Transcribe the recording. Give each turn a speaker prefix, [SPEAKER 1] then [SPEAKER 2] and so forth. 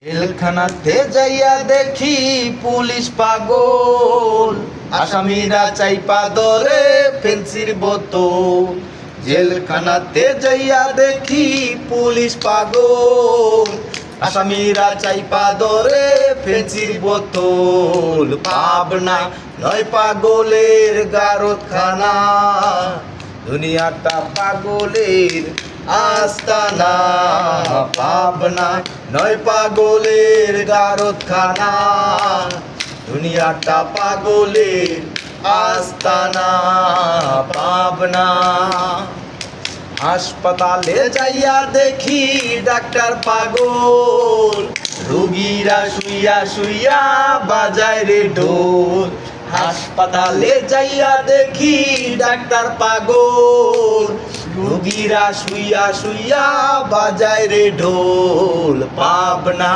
[SPEAKER 1] জেলখানাতে যাইয়া দেখি পুলিশ পাগল, আসামিরা চাইপা ধরে ফেন্সির বোতল। জেলখানাতে যাইয়া দেখি পুলিশ পাগল, আসামিরা চাইপা ধরে ফেন্সির বোতল। পাবনা নয় পাগলের গারদখানা, দুনিয়াটা পাগলের আস্তানা। পাবনা নয় পাগলের গারদখানা, দুনিয়াটা পাগলের আস্তানা। পাবনা হাসপাতালে যাইয়া দেখি ডাক্তার পাগল, রোগীরা শুইয়া শুইয়া বাজায় রে ঢোল। হাসপাতালে যাইয়া দেখি ডাক্তার পাগল, রোগীরা শুইয়া শুইয়া বাজায় রে ঢোল। পাবনা